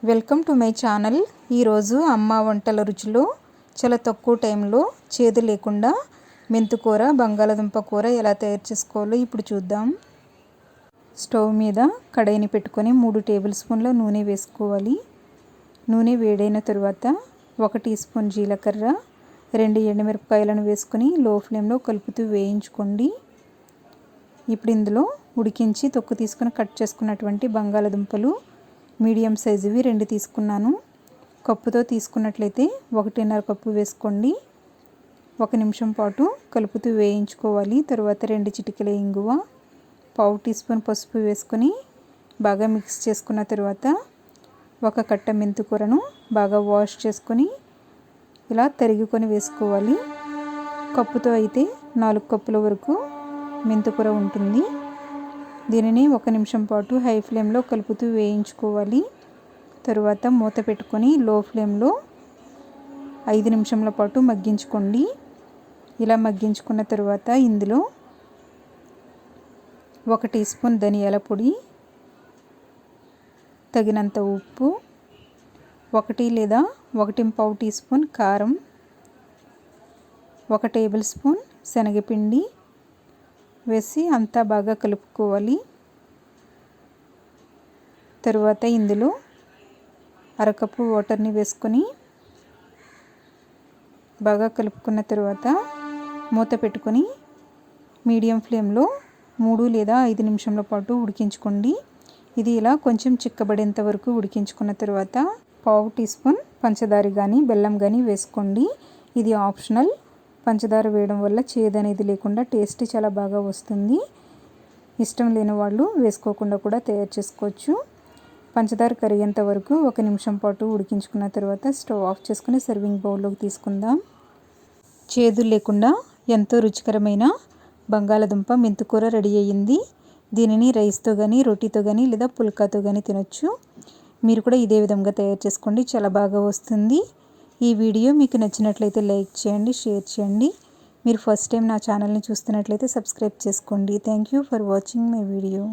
Welcome to my channel. ఈరోజు అమ్మ వంటల రుచిలో చాలా తక్కువ టైంలో చేదు లేకుండా మెంతికూర బంగాళదుంప కూర ఎలా తయారు చేసుకోవాలో ఇప్పుడు చూద్దాం. స్టవ్ మీద కడాయిని పెట్టుకొని 3 టేబుల్ స్పూన్ల నూనె వేసుకోవాలి. నూనె వేడైన తర్వాత 1 టీ స్పూన్ జీలకర్ర, 2 ఎండుమిరపకాయలను వేసుకొని లో ఫ్లేమ్లో కలుపుతూ వేయించుకోండి. ఇప్పుడు ఇందులో ఉడికించి తొక్కు తీసుకొని కట్ చేసుకున్నటువంటి బంగాళదుంపలు మీడియం సైజువి 2 తీసుకున్నాను. కప్పుతో తీసుకున్నట్లయితే 1.5 కప్పు వేసుకోండి. 1 నిమిషం పాటు కలుపుతూ వేయించుకోవాలి. తర్వాత 2 చిటికెల ఇంగువ, 1/2 టీ స్పూన్ పసుపు వేసుకొని బాగా మిక్స్ చేసుకున్న తర్వాత 1 కట్ట మెంతికూరను బాగా వాష్ చేసుకొని ఇలా తరిగుకొని వేసుకోవాలి. కప్పుతో అయితే 4 కప్పుల వరకు మెంతికూర ఉంటుంది. దీనిని 1 నిమిషం పాటు హై ఫ్లేమ్లో కలుపుతూ వేయించుకోవాలి. తరువాత మూత పెట్టుకొని లో ఫ్లేమ్లో 5 నిమిషాల పాటు మగ్గించుకోండి. ఇలా మగ్గించుకున్న తర్వాత ఇందులో 1 టీ స్పూన్ ధనియాల పొడి, తగినంత ఉప్పు, 1 లేదా 1.5 టీ స్పూన్ కారం, 1 టేబుల్ స్పూన్ శనగపిండి వేసి అంతా బాగా కలుపుకోవాలి. తరువాత ఇందులో 1/2 కప్పు వాటర్ని వేసుకొని బాగా కలుపుకున్న తర్వాత మూత పెట్టుకొని మీడియం ఫ్లేమ్లో 3 లేదా 5 నిమిషాల పాటు ఉడికించుకోండి. ఇది ఇలా కొంచెం చిక్కబడేంత వరకు ఉడికించుకున్న తర్వాత 1/2 టీ స్పూన్ పంచదార కానీ బెల్లం కానీ వేసుకోండి. ఇది ఆప్షనల్. పంచదార వేయడం వల్ల చేదు అనేది లేకుండా టేస్ట్ చాలా బాగా వస్తుంది. ఇష్టం లేని వాళ్ళు వేసుకోకుండా కూడా తయారు చేసుకోవచ్చు. పంచదార కరిగేంత వరకు 1 నిమిషం పాటు ఉడికించుకున్న తర్వాత స్టవ్ ఆఫ్ చేసుకుని సర్వింగ్ బౌల్లోకి తీసుకుందాం. చేదు లేకుండా ఎంతో రుచికరమైన బంగాళదుంప మెంతికూర రెడీ అయ్యింది. దీనిని రైస్తో కానీ రోటీతో కానీ లేదా పుల్కాతో కానీ తినొచ్చు. మీరు కూడా ఇదే విధంగా తయారు చేసుకోండి, చాలా బాగా వస్తుంది. ఈ వీడియో మీకు నచ్చినట్లయితే లైక్ చేయండి, షేర్ చేయండి. మీరు ఫస్ట్ టైం నా ఛానల్ని చూస్తున్నట్లయితే సబ్స్క్రైబ్ చేసుకోండి. Thank you for watching my video.